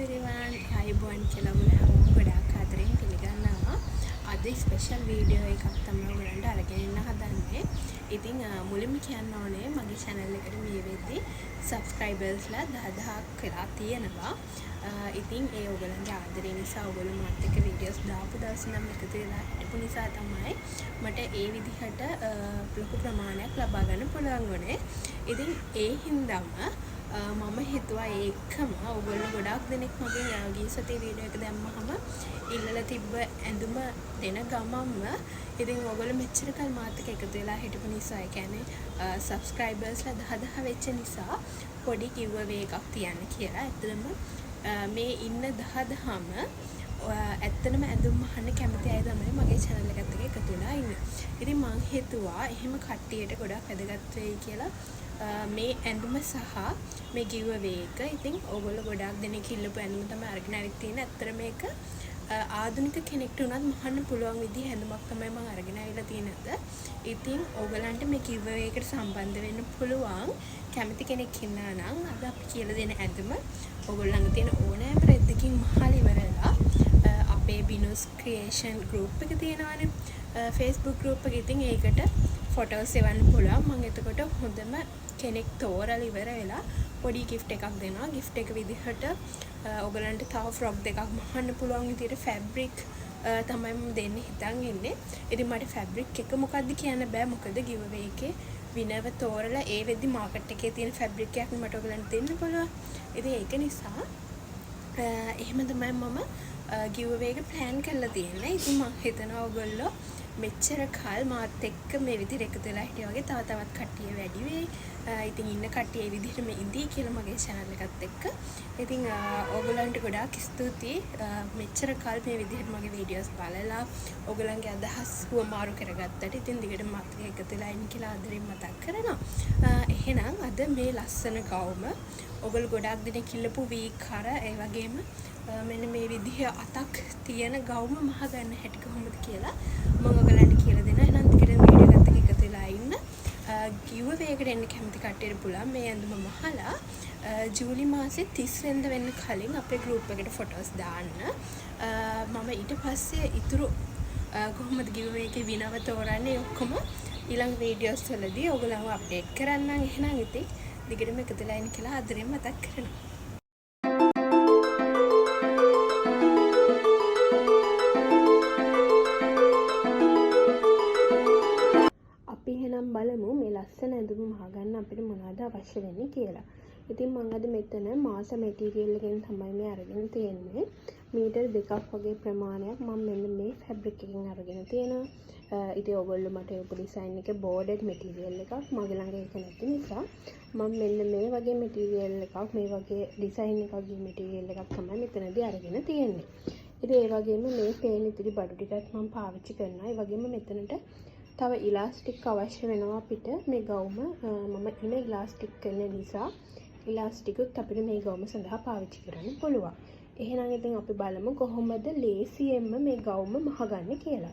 everyone. අයිබෝන් කියලා ඔයගොල්ලෝ ගොඩාක් ආදරෙන් පිළිගන්නවා. අද ස්පෙෂල් වීඩියෝ එකක් තමයි ඔයගලන්ට අරගෙන ඉන්න හදන්නේ. ඉතින් මුලින්ම කියන්න ඕනේ මගේ channel එකට මේ වෙද්දි subscribersලා 10000ක් වෙලා තියෙනවා. ඉතින් ඒ ඔයගලන්ගේ ආදරය නිසා ඔයගොල්ලෝ මාත් එක්ක වීඩියෝස් දාපු දවස් නම් එකතු වෙලා හිටපු නිසා තමයි මට ඒ විදිහට ලොකු ප්‍රමාණයක් ලබා ගන්න පුළුවන් වුණේ. ඉතින් ඒ හින්දාම මම හිතුවා ඒකම ඔයගොල්ලෝ ගොඩාක් දෙනෙක් මගේ ගිය සතියේ වීඩියෝ එක දැම්මහම ඉල්ලලා තිබ්බ ඇඳුම දෙන ගමම්ම ඉතින් ඔයගොල්ලෝ මෙච්චර කල් මාත් එක්ක එකතු වෙලා හිටපු නිසා ඒ කියන්නේ සබ්ස්ක්‍රයිබර්ස්ලා 10000 වෙච්ච නිසා පොඩි giveaway එකක් තියන්න කියලා. ඇත්තටම මේ ඉන්න 10000ම ඇත්තටම ඇඳුම් අහන්න කැමති අය තමයි මගේ channel එකත් එක්ක එකතු වෙලා ඉන්නේ. ඉතින් මං හිතුවා එහෙම කට්ටියට ගොඩක් වැදගත් වෙයි කියලා මේ ඇඳුම සහ මේ giveaway එක. ඉතින් ඕගොල්ලෝ ගොඩාක් දෙනෙක් ඉල්ලපු ඇඳුම තමයි අරගෙන ආවිත් තියෙන්නේ. ඇත්තට මේක ආධුනික කෙනෙක්ට උනත් මහන්න පුළුවන් විදිහේ ඇඳුමක් තමයි මම අරගෙන ආවිලා තියෙන්නේ. ඉතින් ඕගලන්ට මේ giveaway එකට සම්බන්ධ වෙන්න පුළුවන් කැමති කෙනෙක් ඉන්නා නම් අද අපි කියලා දෙන ඇඳුම ඕගොල්ලෝ ළඟ තියෙන ඕනෑම රෙද්දකින් මහලා ඉවරලා අපේ බිනුස් ක්‍රියේෂන් group එක තියෙනවානේ Facebook group එක. ඉතින් ඒකට ෆොටෝස් එවන්න පුළුවන්. මම එතකොට හොඳම කෙනෙක් තෝරලා ඉවර වෙලා පොඩි gift එකක් දෙනවා. gift එක විදිහට ඔයගලන්ට තව ෆ්‍රොක් දෙකක් මහන්න පුළුවන් විදිහට fabric තමයි මම දෙන්න හිතන් ඉන්නේ. ඉතින් මට fabric එක මොකද්ද කියන්න බෑ. මොකද giveaway එකේ විනව තෝරලා ඒ වෙද්දි මාකට් එකේ තියෙන fabric එකක් මට ඔයගලන්ට දෙන්න පුළුවන්. ඉතින් ඒක නිසා එහෙම තමයි මම giveaway එක plan කරලා තියෙන්නේ. ඉතින් මම හිතනවා ඔයගොල්ලෝ මෙච්චර කල් මාත් එක්ක මේ විදිහට එකතු වෙලා හිටියා වගේ තවත් කට්ටිය වැඩි වෙයි. ඉතින් ඉන්න කට්ටිය ඒ විදිහට මේ ඉඳී කියලා මගේ channel එකත් එක්ක. ඉතින් ඔයගලන්ට ගොඩාක් ස්තුතියි. මෙච්චර කල් මේ විදිහට මගේ වීඩියෝස් බලලා ඔයගලන්ගේ අදහස් හුවමාරු කරගත්තට. ඉතින් දිගට මාත් එක්ක එකතු වෙලා ඉන්න කියලා ආදරෙන් මතක් කරනවා. එහෙනම් අද මේ ලස්සන ගවුම ඔයගොල්ලෝ ගොඩාක් දෙනෙක් ඉල්ලපු වීක් අර ඒ වගේම මෙන්න මේ විදිහ අතක් තියෙන ගවුම මහ ගන්න හැටි කොහොමද කියලා මම ඔයගලන්ට කියලා දෙනවා. එහෙනම් දිගට වීඩියෝ එකත් එක්ක එකතු වෙලා ඉන්න. giveaway එකට එන්න කැමති කට්ටියට පුළුවන් මේ ඇඳුම මහලා ජූලි මාසේ 30 වෙනිදා වෙන්න කලින් අපේ group එකට ෆොටෝස් දාන්න. මම ඊට පස්සේ ඉතුරු කොහොමද giveaway එකේ විනව තෝරන්නේ ඔක්කොම ඊළඟ වීඩියෝස් වලදී ඔයගලන්ව අප්ඩේට් කරන්නම්. එහෙනම් ඉතින් දිගටම එකතු වෙලා ඉන්න කියලා ආදරෙන් මතක් කරනවා. එහෙනම් බලමු මේ ලස්සන ඇඳුම මහගන්න අපිට මොනවද අවශ්‍ය වෙන්නේ කියලා. ඉතින් මම අද මෙතන මාස මැටීරියල් එකෙන් තමයි මේ අරගෙන තියෙන්නේ. මීටර් 2ක් වගේ ප්‍රමාණයක් මම මෙන්න මේ ෆැබ්‍රික් එකෙන් අරගෙන තියෙනවා. ඉතින් ඔයගොල්ලෝ මට ඔය ඩිසයින් එකේ බෝඩඩ් මැටීරියල් එකක් මගේ ළඟ ඒක නැති නිසා මම මෙන්න මේ වගේ මැටීරියල් එකක් මේ වගේ ඩිසයින් එකක්ගේ මැටීරියල් එකක් තමයි මෙතනදී අරගෙන තියෙන්නේ. ඉතින් ඒ වගේම මේ පේන ඉතිරි බඩු ටිකත් මම පාවිච්චි කරනවා. ඒ වගේම මෙතනට තව ඉලාස්ටික් අවශ්‍ය වෙනවා අපිට මේ ගවුම මම ඉන්නේ ඉලාස්ටික් කරන නිසා ඉලාස්ටිකුත් අපිට මේ ගවුම සඳහා පාවිච්චි කරන්න පුළුවන්. එහෙනම් ඉතින් අපි බලමු කොහොමද ලේසියෙන්ම මේ ගවුම මහගන්නේ කියලා.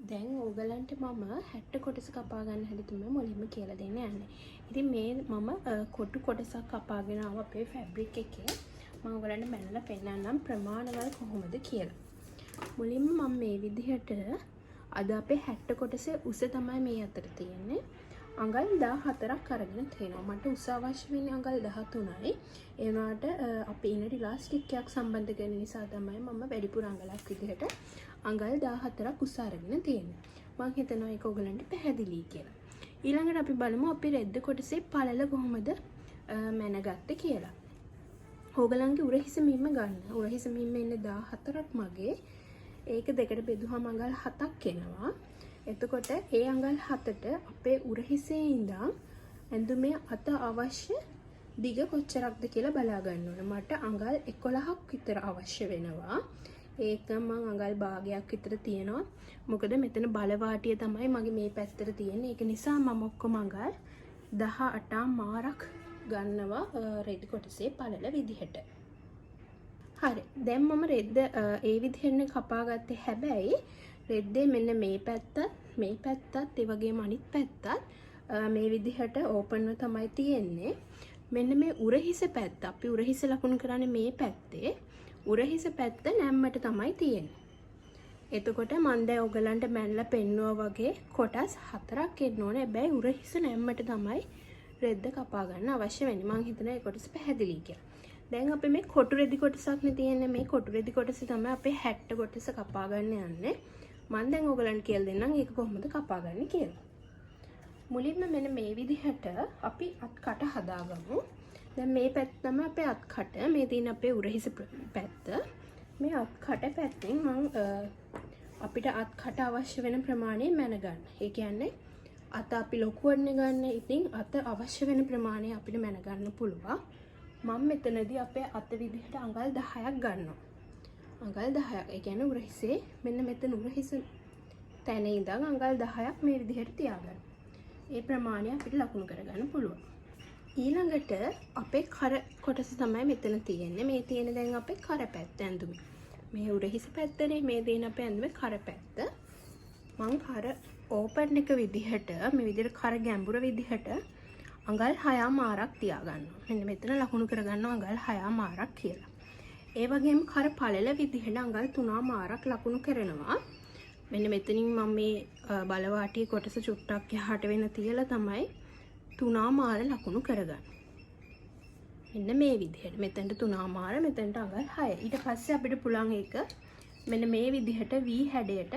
දැන් ඕගලන්ට මම 60 කොටස කපා ගන්න හැටි තමයි මුලින්ම කියලා දෙන්න යන්නේ. ඉතින් මේ මම කොටු කොටසක් කපාගෙන ආව අපේ ෆැබ්‍රික් එකේ. මම ඔයගලන්ට මැනලා පෙන්නන්නම් ප්‍රමාණවල කොහොමද කියලා. මුලින්ම මම මේ විදිහට අද අපේ 60 කොටසේ උස තමයි මේ අතර තියෙන්නේ. අඟල් 14ක් අරගෙන තියෙනවා. මට උස අවශ්‍ය වෙන්නේ අඟල් 13යි. ඒ වුණාට අපි ඉනට ඉලාස්ටික් එකක් සම්බන්ධ කරන නිසා තමයි මම වැඩිපුර අඟලක් විදිහට අඟල් 14ක් උස අරගෙන තියෙන්නේ. මම හිතනවා ඒක ඔයගලන්ට පැහැදිලි කියලා. ඊළඟට අපි බලමු අපි රෙද්ද කොටසේ පළල කොහොමද මැනගත්තේ කියලා. ඕගලන්ගේ උරහිස මිම්ම ගන්න. උරහිස මිම්ම ඉන්නේ 14ක් මගේ. ඒක දෙකට බෙදුවම අඟල් 7ක් එනවා. එතකොට ඒ අඟල් 7ට අපේ උරහිසේ ඉඳන් ඇඳුමේ අත අවශ්‍ය දිග කොච්චරක්ද කියලා බලා ගන්න ඕන. මට අඟල් 11ක් විතර අවශ්‍ය වෙනවා. ඒක මම අඟල් භාගයක් විතර තියනවා. මොකද මෙතන බලවාටිය තමයි මගේ මේ පැත්තට තියෙන්නේ. ඒක නිසා මම ඔක්කොම අඟල් 18 මාරක් ගන්නවා රෙදි කොටසේ පළල විදිහට. හරි. දැන් මම රෙද්ද ඒ විදිහෙන් කපා ගත්තේ. හැබැයි රෙද්දේ මෙන්න මේ පැත්තත් ඒ වගේම අනිත් පැත්තත් මේ විදිහට ඕපන්ව තමයි තියෙන්නේ. මෙන්න මේ උරහිස පැත්ත අපි උරහිස ලකුණු කරන්නේ මේ පැත්තේ. උරහිස පැත්ත නැම්මට තමයි තියෙන්නේ. එතකොට මම දැන් ඔයගලන්ට මැනලා පෙන්නුවා වගේ කොටස් 4ක් එන්න ඕනේ. හැබැයි උරහිස නැම්මට තමයි රෙද්ද කපා ගන්න අවශ්‍ය වෙන්නේ. මම හිතනවා ඒ කොටස පැහැදිලි කියලා. දැන් අපි මේ කොටු රෙදි කොටසක් නේ තියෙන්නේ. මේ කොටු රෙදි කොටස තමයි අපේ 60 කොටස කපා ගන්න යන්නේ. මම දැන් ඔයගලන්ට කියලා දෙන්නම් ඒක කොහොමද කපා ගන්න කියලා. මුලින්ම මෙන්න මේ විදිහට අපි අත්කට හදාගමු. දැන් මේ පැත්ත තමයි අපේ අත්කට. මේ තියෙන අපේ උරහිස පැත්ත. මේ අත්කට පැත්තෙන් මම අපිට අත්කට අවශ්‍ය වෙන ප්‍රමාණය මැන ගන්න. ඒ කියන්නේ අත අපි ලොකුවන්නේ ගන්න. ඉතින් අත අවශ්‍ය වෙන ප්‍රමාණය අපිට මැන ගන්න පුළුවන්. මම මෙතනදී අපේ අත විදිහට අඟල් 10ක් ගන්නවා. අඟල් 10ක්. ඒ කියන්නේ උරහිසේ මෙන්න මෙතන උරහිස තැන ඉඳන් අඟල් 10ක් මේ විදිහට තියාගන්න. ඒ ප්‍රමාණය අපිට ලකුණු කරගන්න පුළුවන්. ඊළඟට අපේ කර කොටස තමයි මෙතන තියෙන්නේ. මේ තියෙන දැන් අපේ කර පැත්ත ඇඳුමේ. මේ උරහිස පැත්තනේ මේ තියෙන අපේ ඇඳුමේ කර පැත්ත. මං කර ඕපන් එක විදිහට මේ විදිහට කර ගැඹුර විදිහට අඟල් 6මාරක් තියාගන්නවා. මෙන්න මෙතන ලකුණු කරගන්නවා අඟල් 6මාරක් කියලා. ඒ වගේම කර පළල විදිහට අඟල් 3මාරක් ලකුණු කරනවා. මෙන්න මෙතනින් මම මේ බලවාටියේ කොටස චුට්ටක් යහට වෙන තියලා තමයි 3මාර ලකුණු කරගන්නේ. මෙන්න මේ විදිහට මෙතනට 3මාර මෙතනට අඟල් 6. ඊට පස්සේ අපිට පුළුවන් ඒක මෙන්න මේ විදිහට V හැඩයට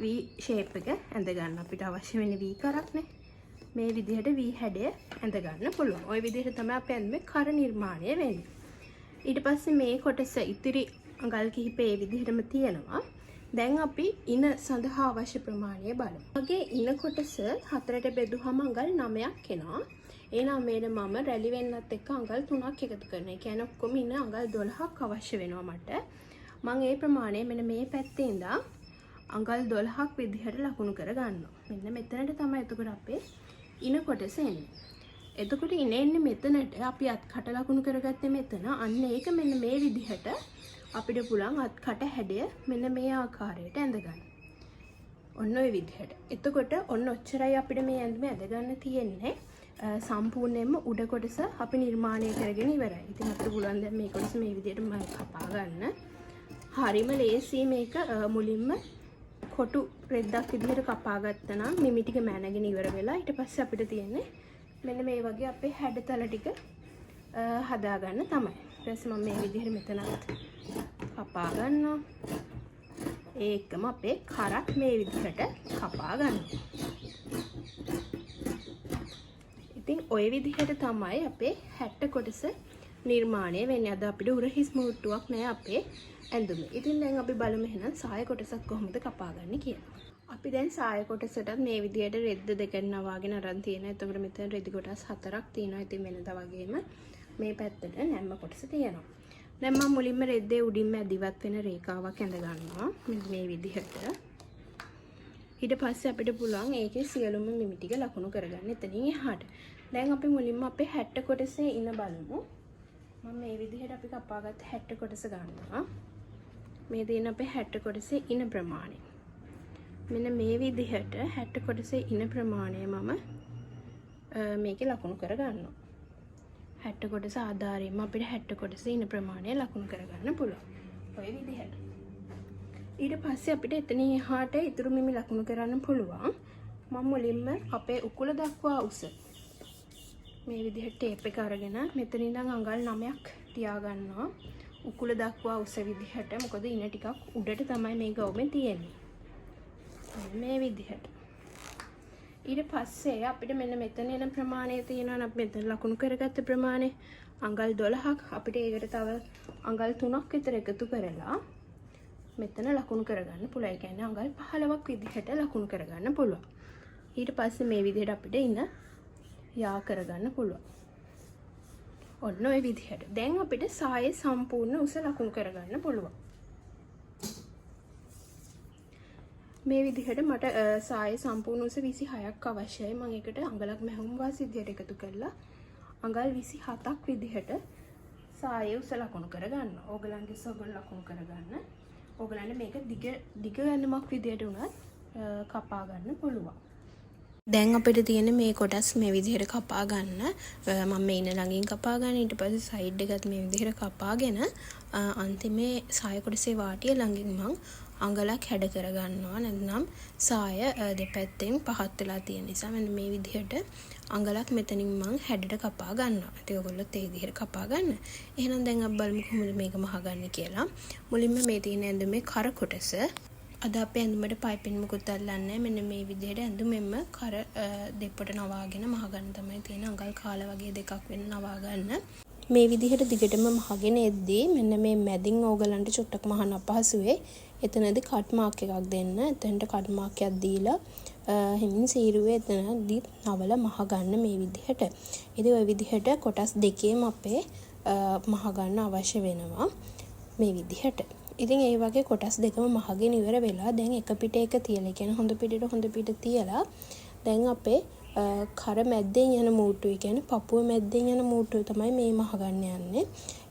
V shape එක ඇඳ ගන්න. අපිට අවශ්‍ය වෙන්නේ V කරක්නේ. මේ විදිහට V හැඩය ඇඳ ගන්න පුළුවන්. ওই විදිහට තමයි අපි ඇඳුමේ කර නිර්මාණය වෙන්නේ. ඊට පස්සේ මේ කොටස ඉතිරි අඟල් කිහිපේ මේ විදිහටම තියෙනවා. දැන් අපි ඉන සඳහා අවශ්‍ය ප්‍රමාණය බලමු. මගේ ඉන කොටස 4ට බෙදුවම අඟල් 9ක් එනවා. ඒ 9ට මම රැලි වෙන්නත් එක්ක අඟල් 3ක් එකතු කරනවා. ඒ කියන්නේ ඔක්කොම ඉන අඟල් 12ක් අවශ්‍ය වෙනවා මට. මම ඒ ප්‍රමාණය මෙන්න මේ පැත්තේ ඉඳන් අඟල් 12ක් විදිහට ලකුණු කර ගන්නවා. මෙන්න මෙතනට තමයි එතකොට අපේ ඉන කොටස එන්නේ. එතකොට ඉන එන්නේ මෙතනට අපි අත්කට ලකුණු කරගත්තේ මෙතන. අන්න ඒක මෙන්න මේ විදිහට අපිට පුළුවන් අත්කට හැඩය මෙන්න මේ ආකාරයට ඇඳ ගන්න. ඔන්න ඔය විදිහට. එතකොට ඔන්න ඔච්චරයි අපිට මේ ඇඳුම ඇඳ ගන්න තියෙන්නේ. සම්පූර්ණයෙන්ම උඩ කොටස අපි නිර්මාණය කරගෙන ඉවරයි. ඉතින් අපිට පුළුවන් දැන් මේ කොටස මේ විදිහට මම කපා ගන්න. හරිම ලේසි මේක මුලින්ම කොටු රෙද්දක් විදිහට කපා ගත්තා නම් මිමි ටික මැනගෙන ඉවර වෙලා ඊට පස්සේ අපිට තියෙන්නේ මෙන්න මේ වගේ අපේ හැඩතල ටික හදා ගන්න තමයි. ඊට පස්සේ මම මේ විදිහට මෙතනත් කපා ගන්නවා. ඒකම අපේ කරත් මේ විදිහට කපා ගන්නවා. ඉතින් ওই විදිහට තමයි අපේ 60 කොටස නිර්මාණය වෙන්නේ. අද අපිට උරහිස් මුට්ටුවක් නෑ අපේ ඇඳුමේ. ඉතින් දැන් අපි බලමු එහෙනම් සාය කොටසක් කොහොමද කපාගන්නේ කියලා. අපි දැන් සාය කොටසටත් මේ විදිහට රෙද්ද දෙකෙන් නවාගෙන අරන් තියෙනවා. එතකොට මෙතන රෙදි කොටස් 4ක් තියෙනවා. ඉතින් වෙනදා වගේම මේ පැත්තට නැම්ම කොටස තියෙනවා. දැන් මම මුලින්ම රෙද්දේ උඩින්ම ඇදිවත් වෙන රේඛාවක් ඇඳ ගන්නවා. මෙන්න මේ විදිහට. ඊට පස්සේ අපිට පුළුවන් ඒකේ සියලුම මිමි ටික ලකුණු කරගන්න එතනින් එහාට. දැන් අපි මුලින්ම අපේ 60 කොටසේ ඉන බලමු. මම මේ විදිහට අපි කපාගත්ත 60 කොටස ගන්නවා. මේ තියෙන අපේ 60 කොටසේ ඉන ප්‍රමාණය. මෙන්න මේ විදිහට 60 කොටසේ ඉන ප්‍රමාණය මම මේකේ ලකුණු කර ගන්නවා. 60 කොටස ආධාරයෙන්ම අපිට 60 කොටසේ ඉන ප්‍රමාණය ලකුණු කරගන්න පුළුවන්. ඔය විදිහට. ඊට පස්සේ අපිට එතනින් එහාට ඉතුරු මිමි ලකුණු කරන්න පුළුවන්. මම මුලින්ම අපේ උකුල දක්වා උස මේ විදිහට ටේප් එක අරගෙන මෙතන ඉඳන් අඟල් 9ක් තියාගන්නවා. උකුල දක්වා උස විදිහට. මොකද ඉන ටිකක් උඩට තමයි මේ ගවුමේ තියෙන්නේ. මේ විදිහට. ඊට පස්සේ අපිට මෙන්න මෙතන එන ප්‍රමාණය තියෙනවා නම් මෙතන ලකුණු කරගත්ත ප්‍රමාණය අඟල් 12ක් අපිට ඒකට තව අඟල් 3ක් විතර එකතු කරලා මෙතන ලකුණු කරගන්න පුළුවන්. ඒ කියන්නේ අඟල් 15ක් විදිහට ලකුණු කරගන්න පුළුවන්. ඊට පස්සේ මේ විදිහට අපිට ඉන යා කරගන්න පුළුවන්. ඔන්න ඔය විදිහට. දැන් අපිට සායේ සම්පූර්ණ උස ලකුණු කරගන්න පුළුවන්. මේ විදිහට මට සායේ සම්පූර්ණ උස 26ක් අවශ්‍යයි. මම ඒකට අඟලක් මැහුම් වාසියයට එකතු කරලා අඟල් 27ක් විදිහට සායේ උස ලකුණු කරගන්නවා. ඕගලන්ගේ සොගල් ලකුණු කරගන්න. ඕගලන්ට මේක දිග ගන්නමක් විදිහට උනත් කපා ගන්න පුළුවන්. දැන් අපිට තියෙන මේ කොටස් මේ විදිහට කපා ගන්න. මම මේ ඉන ළඟින් කපා ගන්න. ඊට පස්සේ සයිඩ් එකත් මේ විදිහට කපාගෙන අන්තිමේ සාය කොටසේ වාටිය ළඟින් මං අඟලක් හැඩ කර ගන්නවා. නැත්නම් සාය දෙපැත්තෙන් පහත් වෙලා තියෙන නිසා මෙන්න මේ විදිහට අඟලක් මෙතනින් මං හැඩට කපා ගන්නවා. ඉතින් ඔයගොල්ලොත් ඒ විදිහට කපා ගන්න. එහෙනම් දැන් අපි බලමු කොහොමද මේක මහගන්නේ කියලා. මුලින්ම මේ තියෙන ඇඳුමේ කර කොටස අද අපේ ඇඳුමට පයිපින් මුකුත් අල්ලන්නේ මෙන්න මේ විදිහට ඇඳුමෙන්ම කර දෙපොට නවාගෙන මහගන්න තමයි තියෙන. අඟල් කාලා වගේ දෙකක් වෙන නවා ගන්න. මේ විදිහට දිගටම මහගෙන එද්දී මෙන්න මේ මැදින් ඕගලන්ට චුට්ටක් මහන්න අපහසුවේ. එතනදී කට් මාක් එකක් දෙන්න. එතනට කට් මාක් එකක් දීලා හිමින් සීරුවේ එතනදී නවල මහගන්න මේ විදිහට. ඉතින් ওই විදිහට කොටස් දෙකේම අපේ මහගන්න අවශ්‍ය වෙනවා මේ විදිහට. ඉතින් ඒ වගේ කොටස් දෙකම මහගෙන ඉවර වෙලා දැන් එක පිට එක තියලා කියන්නේ හොඳ පිට තියලා දැන් අපේ කර මැද්දෙන් යන මූට්ටුව කියන්නේ පපුව මැද්දෙන් යන මූට්ටුව තමයි මේ මහගන්න යන්නේ.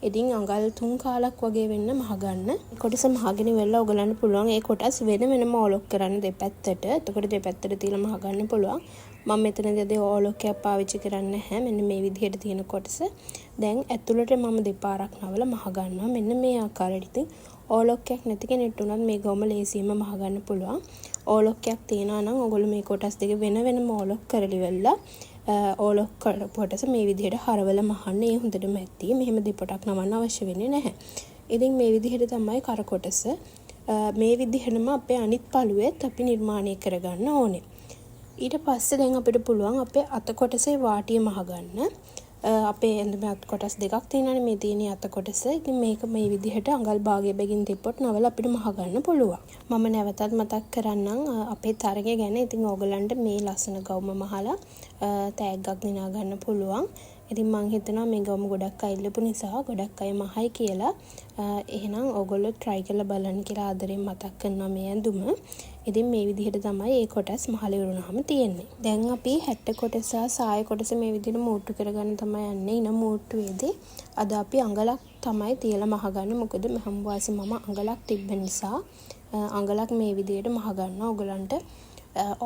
ඉතින් අඟල් 3 කාලක් වගේ වෙන්න මහගන්න. කොටස මහගෙන ඉවරලා ඔයගලන්ට පුළුවන් ඒ කොටස් වෙනම ඕලොක් කරන්න දෙපැත්තට. එතකොට දෙපැත්තට තියලා මහගන්න පුළුවන්. මම මෙතනදී ඕලොක් එකක් පාවිච්චි කරන්නේ නැහැ. මෙන්න මේ විදිහට තියෙන කොටස. දැන් ඇතුළට මම දෙපාරක් නවලා මහගන්නවා. මෙන්න මේ ආකාරයට. ඉතින් ඕලොක්කයක් නැති කෙනෙක්ට උනත් මේ ගොම ලේසියෙන්ම මහගන්න පුළුවන්. ඕලොක්කයක් තියනවා නම් ඔයගොල්ලෝ මේ කොටස් දෙක වෙනම ඕලොක් කරලි වෙලා ඕලොක් කොටස මේ විදිහට හරවලා මහන්න. ඒ හොඳටම ඇති. මෙහෙම දෙපොටක් නවන්න අවශ්‍ය වෙන්නේ නැහැ. ඉතින් මේ විදිහට තමයි කර කොටස මේ විදිහටම අපේ අනිත් පළුවෙත් අපි නිර්මාණය කරගන්න ඕනේ. ඊට පස්සේ දැන් අපිට පුළුවන් අපේ අත කොටසේ වාටිය මහගන්න. අපේ ඇඳුමේ අත කොටස් දෙකක් තියෙනවානේ මේ තියෙන අත කොටස. ඉතින් මේක මේ විදිහට අඟල් භාගය බැගින් තිබ්බොත් නවල අපිට මහගන්න පුළුවන්. මම නැවතත් මතක් කරන්නම් අපේ තරගය ගැන. ඉතින් ඕගලන්ට මේ ලස්සන ගවුම මහලා තෑග්ගක් දිනා ගන්න පුළුවන්. ඉතින් මං හිතනවා මේ ගවුම ගොඩක් අය ඉල්ලපු නිසා ගොඩක් අය මහයි කියලා. එහෙනම් ඕගොල්ලෝ try කරලා බලන්න කියලා ආදරෙන් මතක් කරනවා මේ ඇඳුම. ඉතින් මේ විදිහට තමයි මේ කොටස් මහල ඉවරුනහම තියෙන්නේ. දැන් අපි 60 කොටස සාය කොටස මේ විදිහට මූට්ටු කරගන්න තමයි යන්නේ. ඉන මූට්ටුවේදී අද අපි අඟලක් තමයි තියලා මහගන්නේ. මොකද මම වාසි මම අඟලක් තිබ්බ නිසා අඟලක් මේ විදිහට මහගන්නවා. ඔයගලන්ට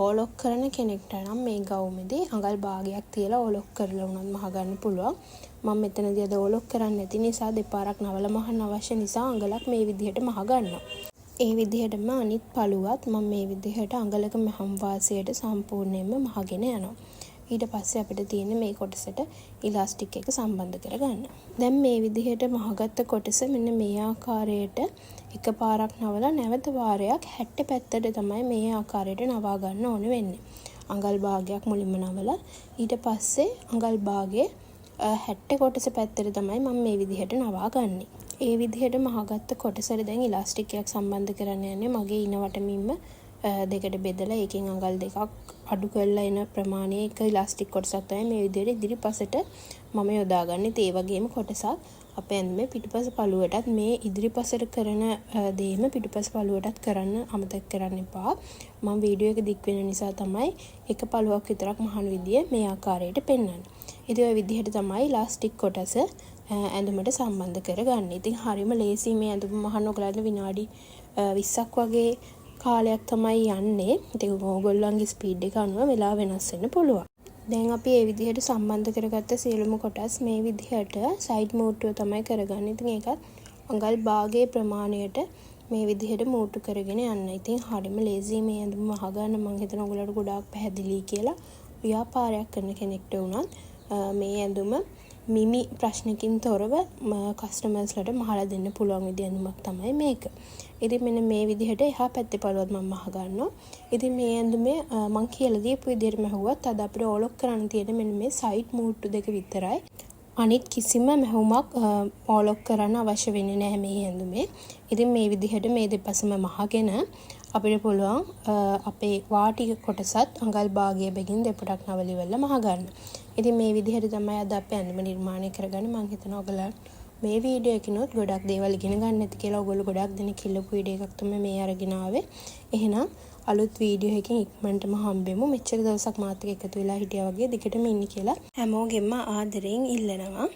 ඕලොක් කරන කෙනෙක්ට නම් මේ ගවුමේදී අඟල් භාගයක් තියලා ඕලොක් කරලා උනත් මහගන්න පුළුවන්. මම මෙතනදී අද ඕලොක් කරන්නේ නැති නිසා දෙපාරක් නවල මහන්න අවශ්‍ය නිසා අඟලක් මේ විදිහට මහගන්නවා. ඒ විදිහටම අනිත් පළුවත් මම මේ විදිහට අඟලක මහම් වාසියට සම්පූර්ණයෙන්ම මහගෙන යනවා. ඊට පස්සේ අපිට තියෙන්නේ මේ කොටසට ඉලාස්ටික් එක සම්බන්ධ කරගන්න. දැන් මේ විදිහට මහගත්ත කොටස මෙන්න මේ ආකාරයට එකපාරක් නවලා නැවත වාරයක් 60 පැත්තට තමයි මේ ආකාරයට නවා ගන්න ඕනේ වෙන්නේ. අඟල් භාගයක් මුලින්ම නවලා ඊට පස්සේ අඟල් භාගයේ 60 කොටස පැත්තට තමයි මම මේ විදිහට නවා ගන්නෙ. ඒ විදිහට මහගත්ත කොටසට දැන් ඉලාස්ටික් එකක් සම්බන්ධ කරන්න යන්නේ. මගේ ඉන වටමින්ම දෙකට බෙදලා ඒකෙන් අඟල් දෙකක් අඩු කරලා එන ප්‍රමාණයක ඉලාස්ටික් කොටසක් තමයි මේ විදිහට ඉදිරිපසට මම යොදාගන්නේ. ඒ වගේම කොටසක් අපේ ඇඳුමේ පිටුපස පළුවටත් මේ ඉදිරිපසට කරන දේම පිටුපස පළුවටත් කරන්න අමතක කරන්න එපා. මම වීඩියෝ එක දික් වෙන නිසා තමයි එක පළුවක් විතරක් මහන විදිය මේ ආකාරයට පෙන්වන්නේ. ඉතින් ඔය විදිහට තමයි ඉලාස්ටික් කොටස ඇඳුමට සම්බන්ධ කරගන්න. ඉතින් හරියම ලේසි මේ ඇඳුම මහන්න ඔයගලන්ට විනාඩි 20ක් වගේ කාලයක් තමයි යන්නේ. ඉතින් ඕගොල්ලන්ගේ ස්පීඩ් එක අනුව වෙලා වෙනස් වෙන්න පුළුවන්. දැන් අපි මේ විදිහට සම්බන්ධ කරගත්ත සියලුම කොටස් මේ විදිහට සයිඩ් මූට්ටුව තමයි කරගන්නේ. ඉතින් ඒකත් අඟල් භාගයේ ප්‍රමාණයට මේ විදිහට මූට්ටු කරගෙන යන්න. ඉතින් හරියම ලේසි මේ ඇඳුම මහගන්න. මම හිතනවා ඔයගලට ගොඩාක් පැහැදිලි කියලා. ව්‍යාපාරයක් කරන කෙනෙක්ට උනත් මේ ඇඳුම මිමි ප්‍රශ්නකින් තොරව කස්ටමර්ස්ලට මහලා දෙන්න පුළුවන් විදිහ ඇඳුමක් තමයි මේක. ඉතින් මෙන්න මේ විදිහට එහා පැත්තේ පළුවත් මම මහගන්නවා. ඉතින් මේ ඇඳුමේ මම කියලා දීපු විදිහට මහුවත් අද අපිට ඕලොක් කරන්න තියෙන මෙන්න මේ සයිඩ් මූට්ටු දෙක විතරයි. අනිත් කිසිම මැහුමක් ඕලොක් කරන්න අවශ්‍ය වෙන්නේ නැහැ මේ ඇඳුමේ. ඉතින් මේ විදිහට මේ දෙපසම මහගෙන අපිට පුළුවන් අපේ වාටි කොටසත් අඟල් භාගය බැගින් දෙපොටක් නවලි වෙලා මහගන්න. ඉතින් මේ විදිහට තමයි අද අපි ඇඳුම නිර්මාණය කරගන්නේ. මම හිතනවා ඔයගලන්ට මේ වීඩියෝ එකනොත් ගොඩක් දේවල් ඉගෙන ගන්න ඇති කියලා. ඔයගොල්ලෝ ගොඩක් දෙනෙක් කිල්ලපු වීඩියෝ එකක් තමයි මේ අරගෙන ආවේ. එහෙනම් අලුත් වීඩියෝ එකකින් ඉක්මනටම හම්බෙමු. මෙච්චර දවසක් මාත් එක්ක එකතු වෙලා හිටියා වගේ දිගටම ඉන්න කියලා හැමෝගෙම ආදරෙන් ඉල්ලනවා.